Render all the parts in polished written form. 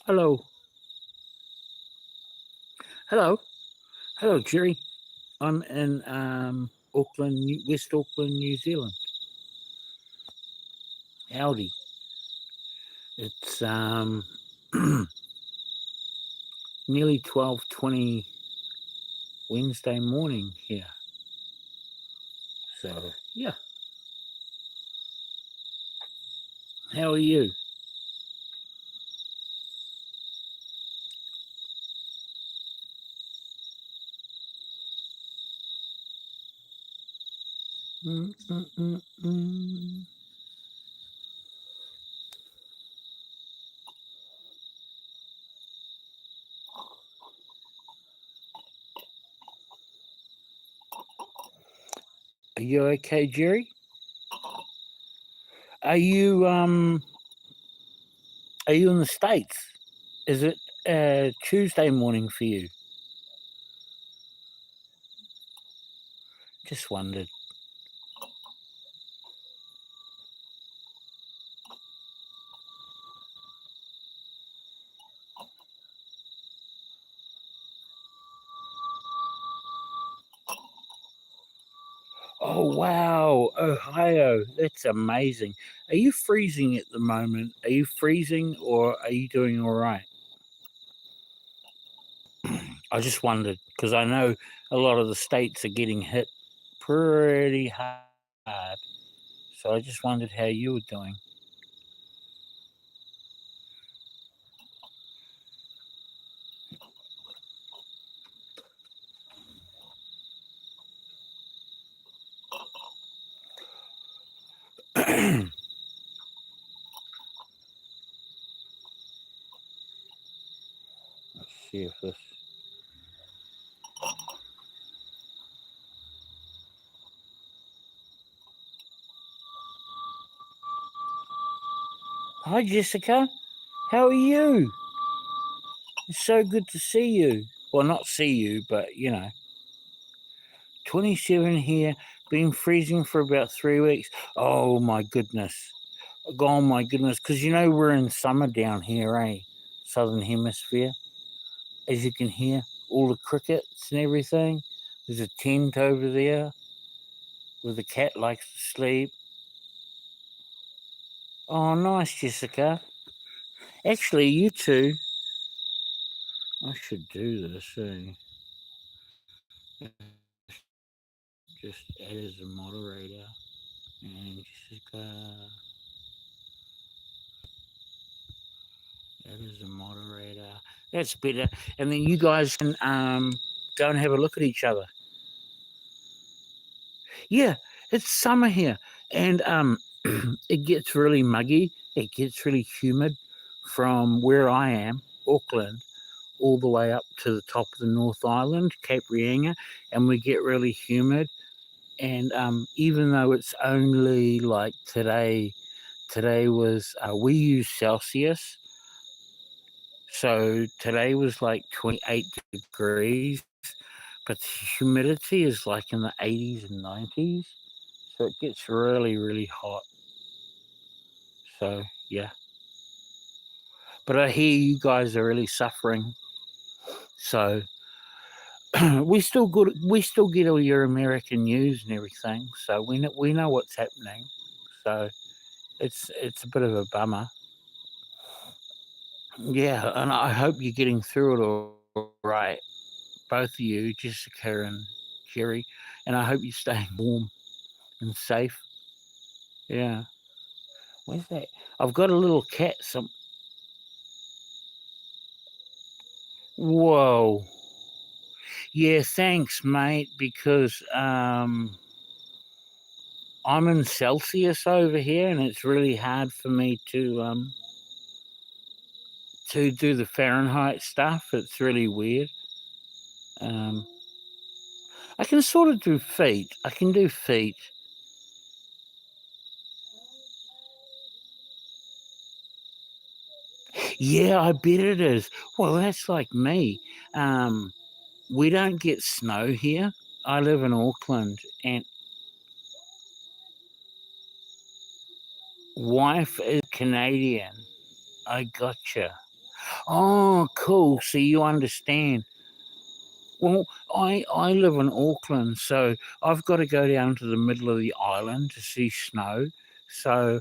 Hello. Hello. Hello, Jerry. I'm in Auckland, West Auckland, New Zealand. Howdy. It's nearly 12:20 Wednesday morning here. So, yeah. How are you? Mm, mm, mm, mm. Are you okay, Jerry? Are you are you in the States? Is it Tuesday morning for you? Just wondered. Oh wow, Ohio, that's amazing. Are you freezing at the moment? Are you freezing or are you doing all right? I just wondered because I know a lot of the states are getting hit pretty hard. So I just wondered how you were doing. Let's see if this. Hi, Jessica. How are you? It's so good to see you. Well, not see you, but 27 here, been freezing for about 3 weeks. Oh my goodness. Oh my goodness. Because we're in summer down here, eh? Southern Hemisphere. As you can hear, all the crickets and everything. There's a tent over there where the cat likes to sleep. Oh, nice, Jessica. Actually, you two, I should do this, eh? Just add as a moderator. And Jessica, add as a moderator. That's better. And then you guys can go and have a look at each other. Yeah, it's summer here. And it gets really muggy. It gets really humid from where I am, Auckland, all the way up to the top of the North Island, Cape Reinga, and we get really humid. And even though it's only like today was we use Celsius, so today was like 28 degrees, but the humidity is like in the 80s and 90s, so it gets really really hot. So yeah, but I hear you guys are really suffering. So we still get all your American news and everything, so we know what's happening. So it's a bit of a bummer. Yeah, and I hope you're getting through it all right, both of you, Jessica and Jerry, and I hope you're staying warm and safe. Yeah, where's that? I've got a little cat. Whoa. Yeah, thanks, mate. Because I'm in Celsius over here, and it's really hard for me to do the Fahrenheit stuff. It's really weird. Um, I can sort of do feet. I can do feet. Yeah, I bet it is. Well, that's like me. We don't get snow here. I live in Auckland, and wife is Canadian. I gotcha. Oh, cool. So you understand. Well, I live in Auckland, so I've got to go down to the middle of the island to see snow. So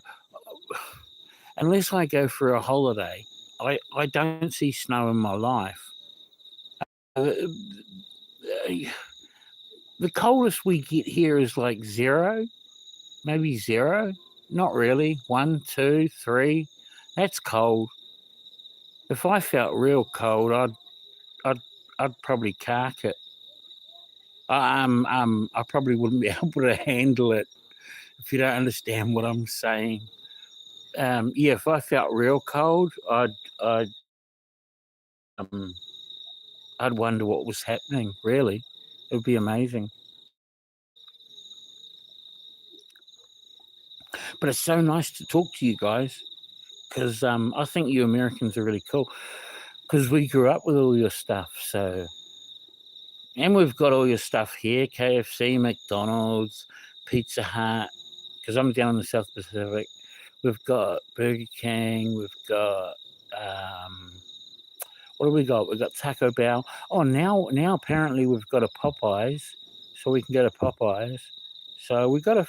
unless I go for a holiday, I don't see snow in my life. Uh, uh, the coldest we get here is like 0, maybe 0. Not really. 1, 2, 3. That's cold. If I felt real cold, I'd, I'd probably cark it. I probably wouldn't be able to handle it if you don't understand what I'm saying. Yeah, if I felt real cold, I'd, um, I'd wonder what was happening. Really, it would be amazing. But it's so nice to talk to you guys because I think you Americans are really cool because we grew up with all your stuff. So, and we've got all your stuff here: KFC, McDonald's, Pizza Hut. Because I'm down in the South Pacific. We've got Burger King. We've got what do we got? We've got Taco Bell. Oh, now apparently we've got a Popeyes, so we can go to Popeyes. So we got a.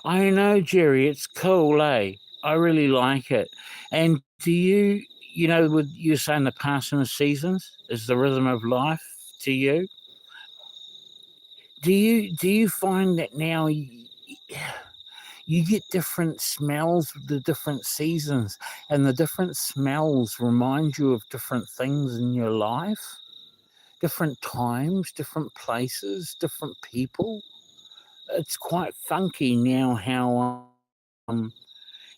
I know, Jerry. It's cool, eh? I really like it. And do you, with you saying the passing of seasons is the rhythm of life to you? Do you find that now? You get different smells with the different seasons, and the different smells remind you of different things in your life, different times, different places, different people. It's quite funky now how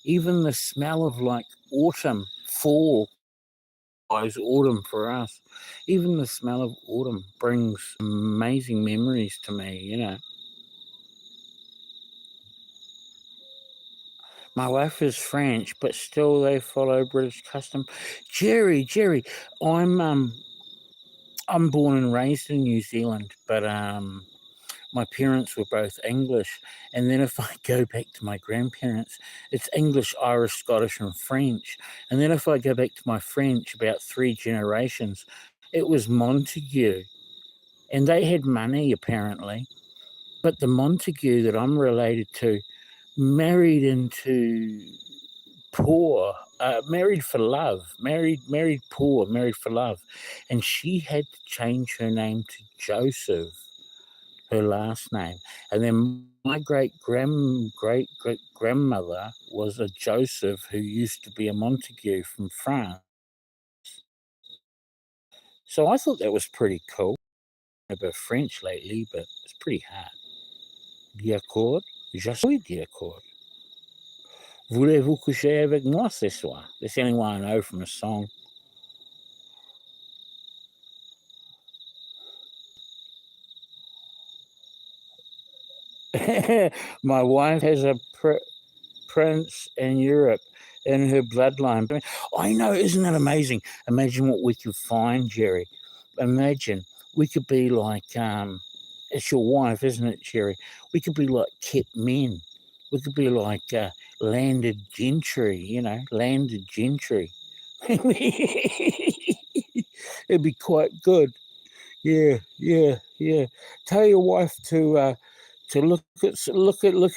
even the smell of like autumn, fall, guys, autumn for us, even the smell of autumn brings amazing memories to me. My wife is French, but still they follow British custom. Jerry, I'm um I'm born and raised in New Zealand, but my parents were both English. And then if I go back to my grandparents, it's English, Irish, Scottish, and French. And then if I go back to my French, about 3 generations, it was Montague, and they had money apparently. But the Montague that I'm related to married into poor, married for love, married poor, married for love, and she had to change her name to Joseph, her last name, and then my great grandmother was a Joseph who used to be a Montague from France. So I thought that was pretty cool. A bit of French lately, but it's pretty hard. D'accord, je suis d'accord. Voulez-vous coucher avec moi ce soir? That's the only one I know from a song. My wife has a prince in Europe in her bloodline. I know, isn't that amazing? Imagine what we could find, Jerry. Imagine we could be like, it's your wife, isn't it, Jerry? We could be like kept men. We could be like landed gentry, landed gentry. It'd be quite good. Yeah, yeah, yeah. Tell your wife to look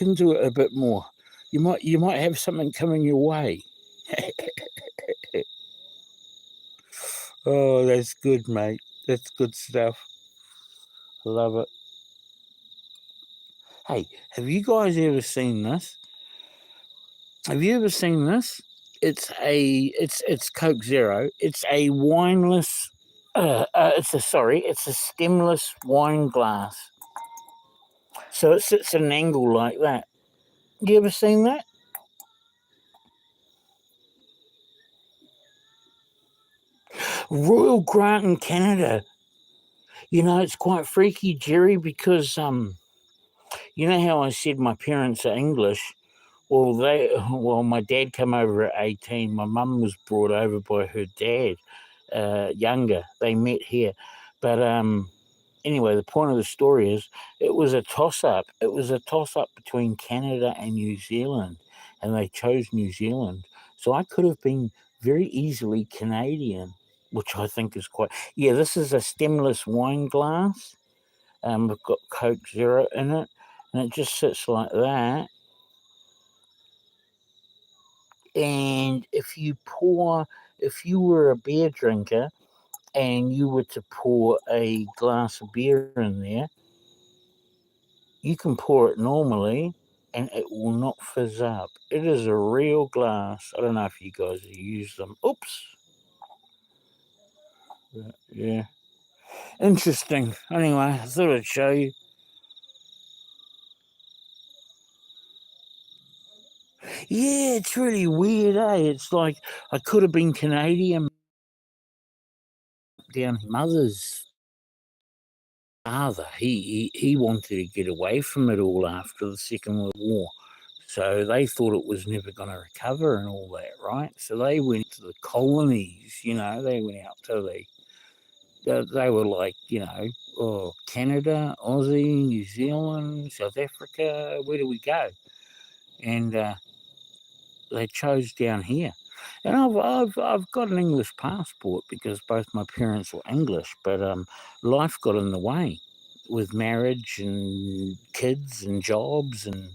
into it a bit more. You might have something coming your way. Oh, that's good, mate. That's good stuff. I love it. Hey, have you guys ever seen this? Have you ever seen this? It's Coke Zero. It's a wineless. It's a stemless wine glass. So it sits at an angle like that. You ever seen that? Royal Grant in Canada. It's quite freaky, Jerry, because you know how I said my parents are English. Well, my dad came over at 18. My mum was brought over by her dad, younger. They met here, but anyway, the point of the story is it was a toss up. It was a toss up between Canada and New Zealand, and they chose New Zealand. So I could have been very easily Canadian, which I think is quite. Yeah, this is a stemless wine glass. We've got Coke Zero in it, and it just sits like that. And if you were a beer drinker and you were to pour a glass of beer in there, you can pour it normally and it will not fizz up. It is a real glass. I don't know if you guys use them. Oops. Yeah. Interesting. Anyway, I thought I'd show you. Yeah, it's really weird, eh? It's like I could have been Canadian down mother's father. He wanted to get away from it all after the Second World War. So they thought it was never going to recover and all that, right? So they went to the colonies, they went out to they were like, Canada, Aussie, New Zealand, South Africa, where do we go? And they chose down here. And I've got an English passport because both my parents were English, but life got in the way with marriage and kids and jobs, and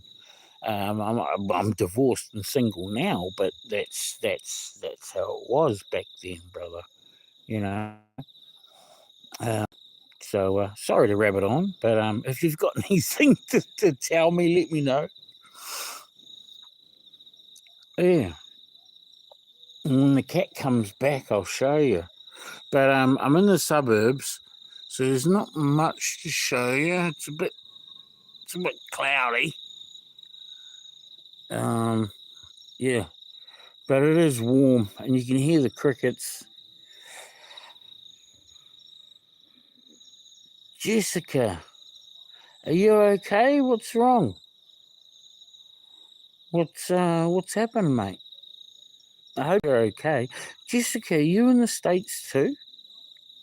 I'm divorced and single now, but that's how it was back then, brother. You know. So sorry to rabbit on, but if you've got anything to tell me, let me know. Yeah. When the cat comes back, I'll show you. But I'm in the suburbs, so there's not much to show you. It's a bit cloudy. Yeah, but it is warm, and you can hear the crickets. Jessica, are you okay? What's wrong? What's happened, mate? I hope you're okay. Jessica, are you in the States too?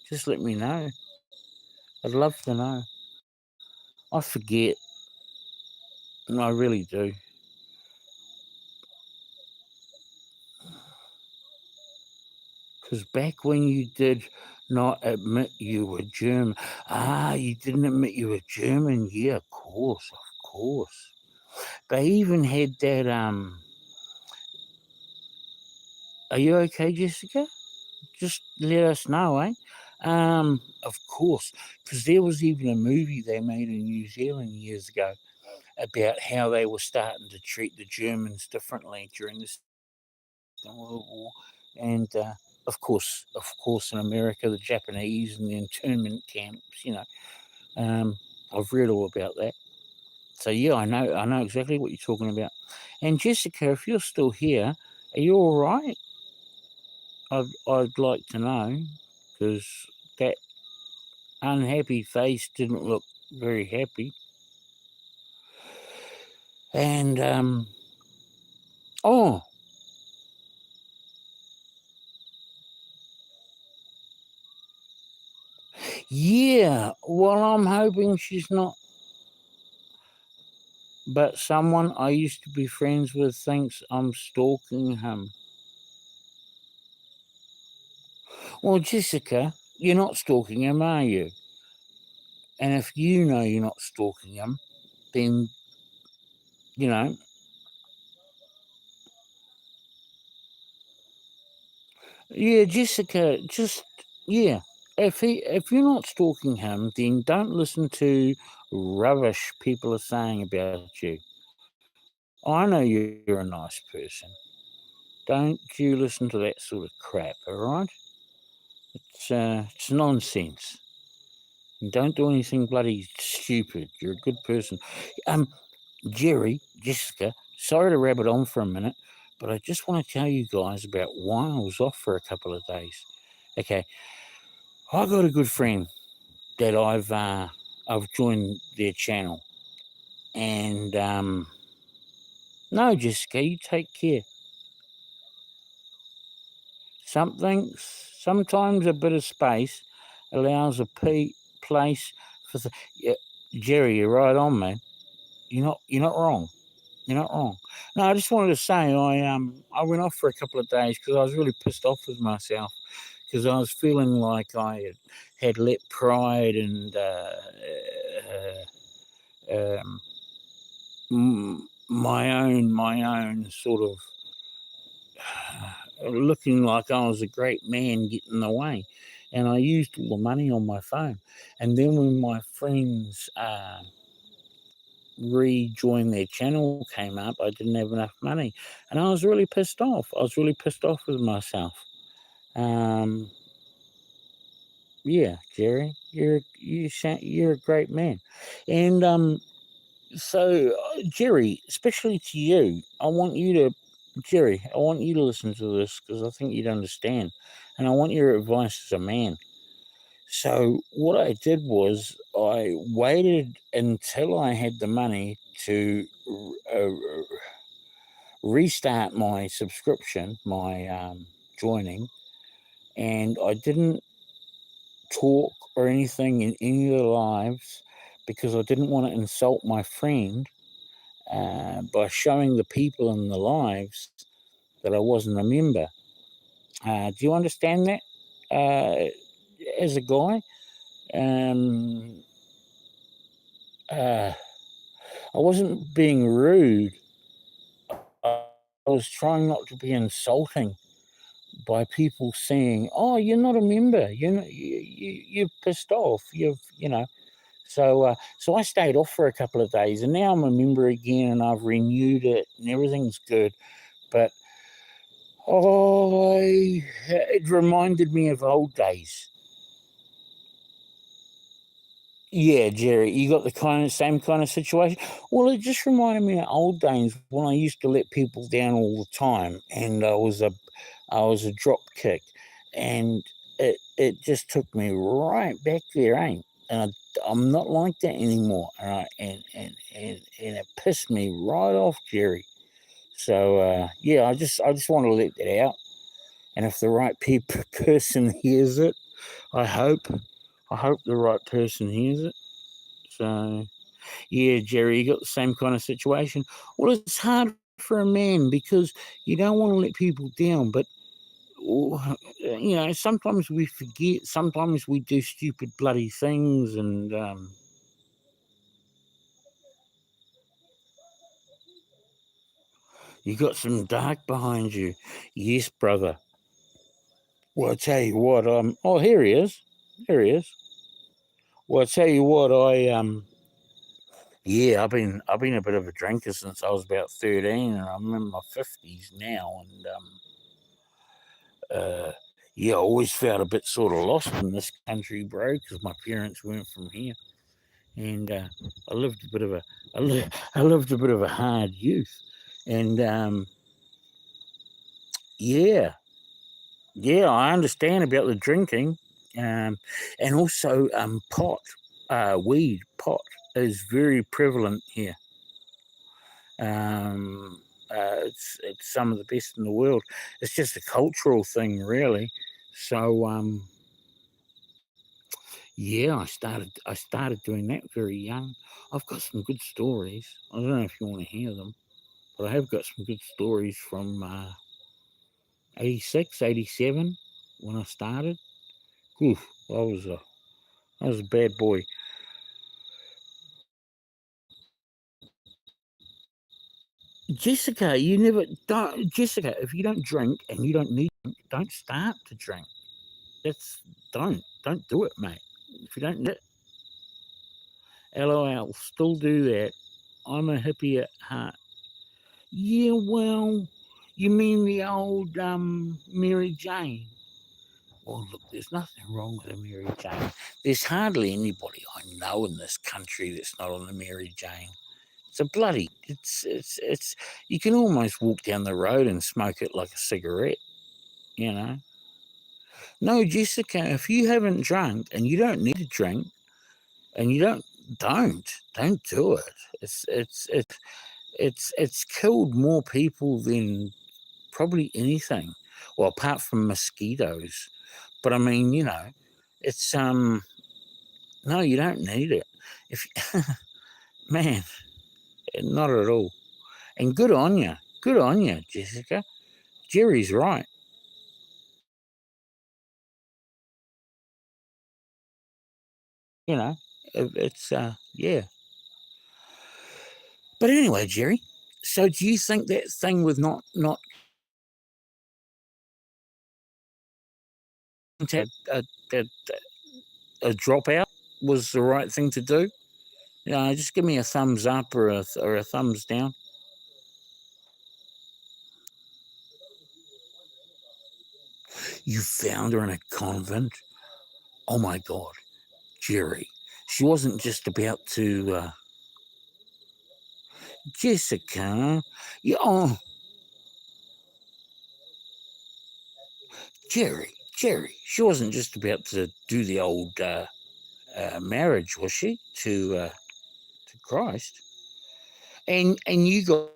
Just let me know. I'd love to know. I forget. I really do. Because back when you did not admit you were German. You didn't admit you were German. Yeah, of course, of course. They even had that. Are you okay, Jessica? Just let us know, eh? Of course, because there was even a movie they made in New Zealand years ago about how they were starting to treat the Germans differently during the Second World War, and of course, in America, the Japanese and the internment camps. I've read all about that. So yeah, I know exactly what you're talking about. And Jessica, if you're still here, are you all right? I'd like to know because that unhappy face didn't look very happy. And oh yeah, well I'm hoping she's not. But someone I used to be friends with thinks I'm stalking him. Well, Jessica, you're not stalking him, are you? And if you know you're not stalking him, then, you know, yeah, Jessica, yeah. If you're not stalking him, then don't listen to rubbish people are saying about you. I know you're a nice person. Don't you listen to that sort of crap, all right? It's nonsense. And don't do anything bloody stupid. You're a good person. Um, Jessica, sorry to rabbit on for a minute, but I just want to tell you guys about why I was off for a couple of days. Okay, I got a good friend that I've joined their channel, and No, Jessica, you take care. Sometimes a bit of space allows a place for the. Yeah, Jerry, you're right on, man. You're not wrong. You're not wrong. No, I just wanted to say I went off for a couple of days because I was really pissed off with myself because I was feeling like I had let pride and my own sort of looking like I was a great man get in the way, and I used all the money on my phone. And then when my friends rejoin their channel came up, I didn't have enough money, and I was really pissed off. I was really pissed off with myself. Um, yeah, Jerry, you're a great man, and so Jerry, especially to you, Jerry, I want you to listen to this because I think you'd understand, and I want your advice as a man. So what I did was I waited until I had the money to uh, restart my subscription, my joining, and I didn't talk or anything in any of the lives because I didn't want to insult my friend by showing the people in the lives that I wasn't a member. Do you understand that? As a guy, um, uh, I wasn't being rude. I was trying not to be insulting by people saying, "Oh, you're not a member. You're pissed off. You've." So I stayed off for a couple of days, and now I'm a member again, and I've renewed it, and everything's good. But it reminded me of old days. Yeah, Jerry, you got the same kind of situation. Well, it just reminded me of old days when I used to let people down all the time, and I was a drop kick, and it just took me right back there, ain't? And I'm not like that anymore, and it pissed me right off, Jerry. So yeah, I just want to let that out, and if the right person hears it, I hope I hope the right person hears it. So yeah, Jerry, you got the same kind of situation. Well, it's hard for a man because you don't want to let people down, but sometimes we forget, sometimes we do stupid bloody things, and you got some dark behind you. Yes, brother. Well, I tell you what, oh, here he is. There he is. Well, I tell you what, yeah, I've been a bit of a drinker since I was about 13, and I'm in my 50s now, and yeah, I always felt a bit sort of lost in this country, bro, because my parents weren't from here, and I lived a bit of a, I lived a bit of a hard youth, and yeah, yeah, I understand about the drinking, um, and also pot, pot is very prevalent here. Um, it's some of the best in the world. It's just a cultural thing, really. So yeah, I started doing that very young. I've got some good stories. I don't know if you want to hear them, but I have got some good stories from 86, 87 when I started. Oof, I was a bad boy. Jessica, you never don't Jessica, if you don't drink and you don't need to, don't start to drink. That's don't do it, mate. If you don't need it, LOL, still do that. I'm a hippie at heart. Yeah, well, you mean the old Mary Jane? Well, look, there's nothing wrong with a Mary Jane. There's hardly anybody I know in this country that's not on a Mary Jane. It's a bloody. It's. You can almost walk down the road and smoke it like a cigarette. You know. No, Jessica, if you haven't drunk and you don't need to drink and you don't do it. It's it's killed more people than probably anything. Well, apart from mosquitoes. But I mean, it's no, you don't need it. If man, not at all. And good on you. Good on you, Jessica. Jerry's right. It's yeah. But anyway, Jerry. So do you think that thing with not a, a, a, a dropout was the right thing to do? Just give me a thumbs up or a thumbs down. You found her in a convent? Oh my God, Jerry. She wasn't just about to. Jessica. Yeah, oh, Jerry. She wasn't just about to do the old marriage, was she? To Christ. And you got.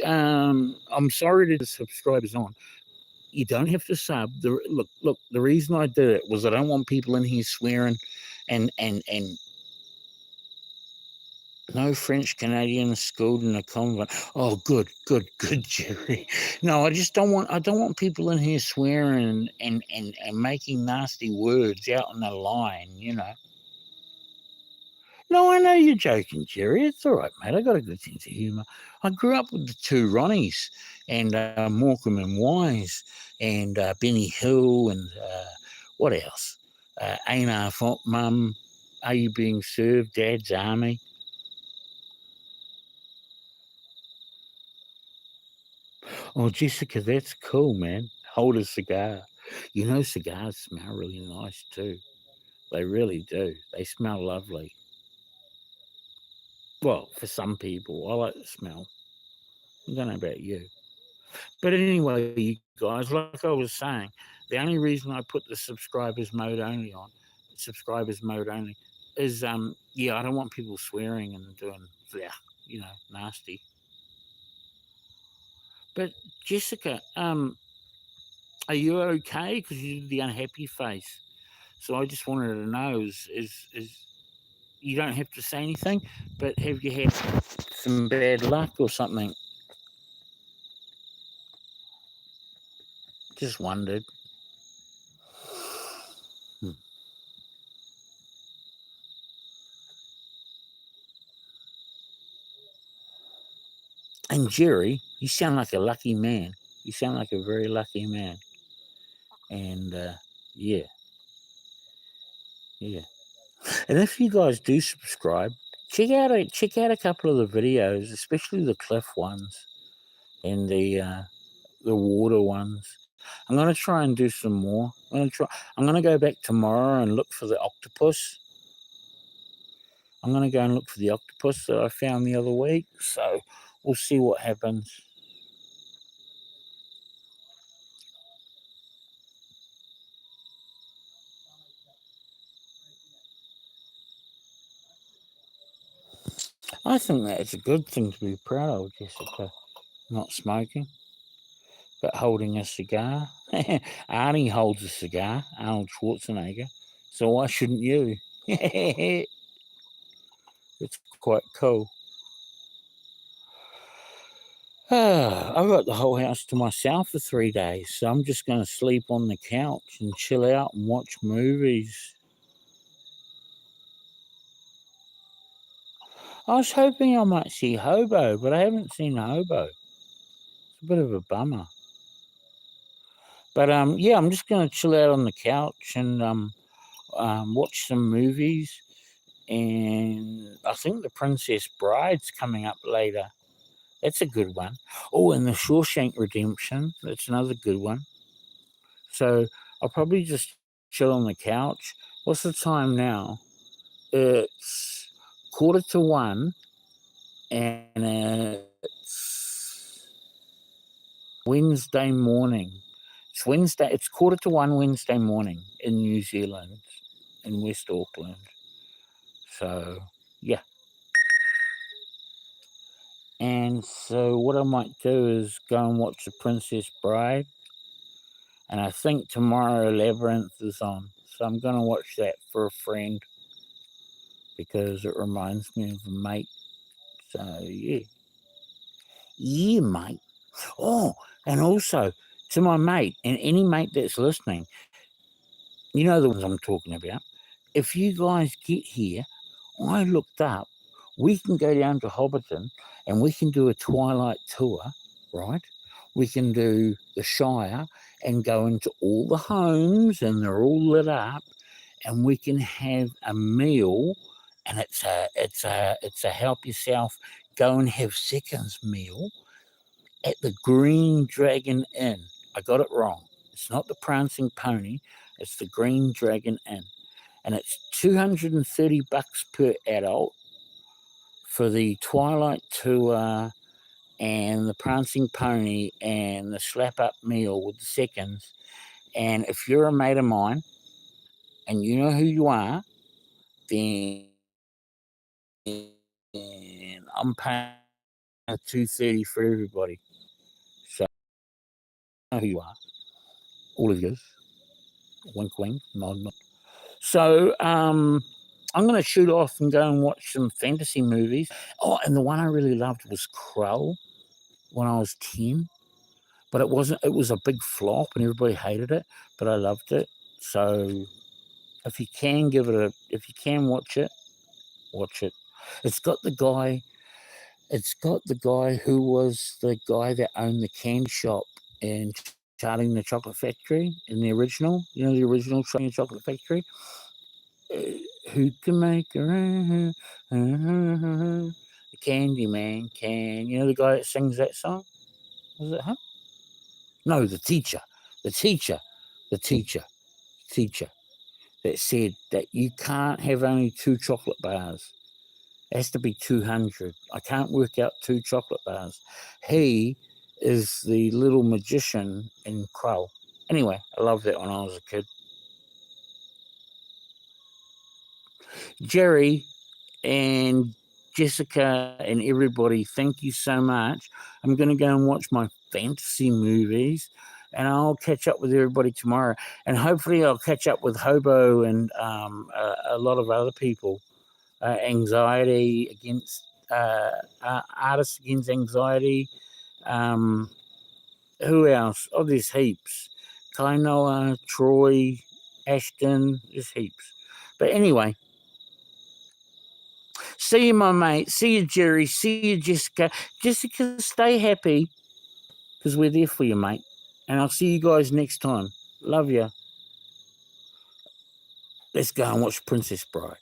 I'm sorry to subscribers on. You don't have to sub. Look. The reason I did it was I don't want people in here swearing, and no French Canadians schooled in a convent. Oh, good, Jerry. No, I don't want people in here swearing and making nasty words out on the line. No, I know you're joking, Jerry. It's all right, mate. I got a good sense of humour. I grew up with the two Ronnies and Morecambe and Wise and Benny Hill and what else? Ain't Our Fault, Mum. Are You Being Served? Dad's Army. Oh, Jessica, that's cool, man. Hold a cigar. Cigars smell really nice too. They really do. They smell lovely. Well, for some people, I like the smell. I don't know about you. But anyway, you guys, like I was saying, the only reason I put the subscribers mode only, is yeah, I don't want people swearing and doing nasty. But Jessica, are you okay? Because you did the unhappy face. So I just wanted to know is you don't have to say anything, but have you had some bad luck or something? Just wondered. Hmm. And Jerry, you sound like a lucky man. You sound like a very lucky man. And yeah, yeah. And if you guys do subscribe, check out a couple of the videos, especially the cliff ones and the water ones. I'm gonna try and do some more. I'm gonna go back tomorrow and look for the octopus. I'm gonna go and look for the octopus that I found the other week. So we'll see what happens. I think that's a good thing to be proud of, Jessica. Not smoking, but holding a cigar. Arnie holds a cigar, Arnold Schwarzenegger. So why shouldn't you? It's quite cool. I've got the whole house to myself for 3 days, so I'm just going to sleep on the couch and chill out and watch movies. I was hoping I might see Hobo, but I haven't seen Hobo. It's a bit of a bummer. But yeah, I'm just going to chill out on the couch and watch some movies. And I think The Princess Bride's coming up later. That's a good one. Oh, and The Shawshank Redemption. That's another good one. So I'll probably just chill on the couch. What's the time now? It's 1:45, and it's Wednesday morning. It's Wednesday. It's 1:45 Wednesday morning in New Zealand, in West Auckland. So yeah. And so what I might do is go and watch The Princess Bride. And I think tomorrow Labyrinth is on. So I'm going to watch that for a friend because it reminds me of a mate. So, yeah. Yeah, mate. Oh, and also to my mate and any mate that's listening, you know the ones I'm talking about. If you guys get here, I looked up, we can go down to Hobbiton and we can do a twilight tour, right? We can do the Shire and go into all the homes and they're all lit up and we can have a meal and it's a help yourself, go and have seconds meal at the Green Dragon Inn. I got it wrong. It's not the Prancing Pony, it's the Green Dragon Inn. And it's $230 per adult for the Twilight Tour and the Prancing Pony and the slap up meal with the seconds. And if you're a mate of mine and you know who you are, then I'm paying $230 for everybody. So I know who you are. All of you. Wink wink, nod nod. So I'm going to shoot off and go and watch some fantasy movies. Oh, and the one I really loved was Crow when I was 10. But it wasn't. It was a big flop and everybody hated it. But I loved it. So if you can if you can watch it, watch it. It's got the guy. It's got the guy who was the guy that owned the candy shop in Charlie and the Chocolate Factory in the original. You know the original Charlie and the Chocolate Factory. Who can make a the Candy Man can? You know the guy that sings that song? Was it him? No, the teacher. The teacher. The teacher. Teacher that said that you can't have only 2 chocolate bars. It has to be 200. I can't work out 2 chocolate bars. He is the little magician in Crow. Anyway, I loved that when I was a kid. Jerry and Jessica and everybody, thank you so much. I'm going to go and watch my fantasy movies and I'll catch up with everybody tomorrow. And hopefully I'll catch up with Hobo and a lot of other people. Anxiety against, Artists Against Anxiety. Who else? Oh, there's heaps. Kainoa, Troy, Ashton, there's heaps. But anyway, see you, my mate. See you, Jerry. See you, Jessica. Jessica, stay happy because we're there for you, mate. And I'll see you guys next time. Love you. Let's go and watch Princess Bride.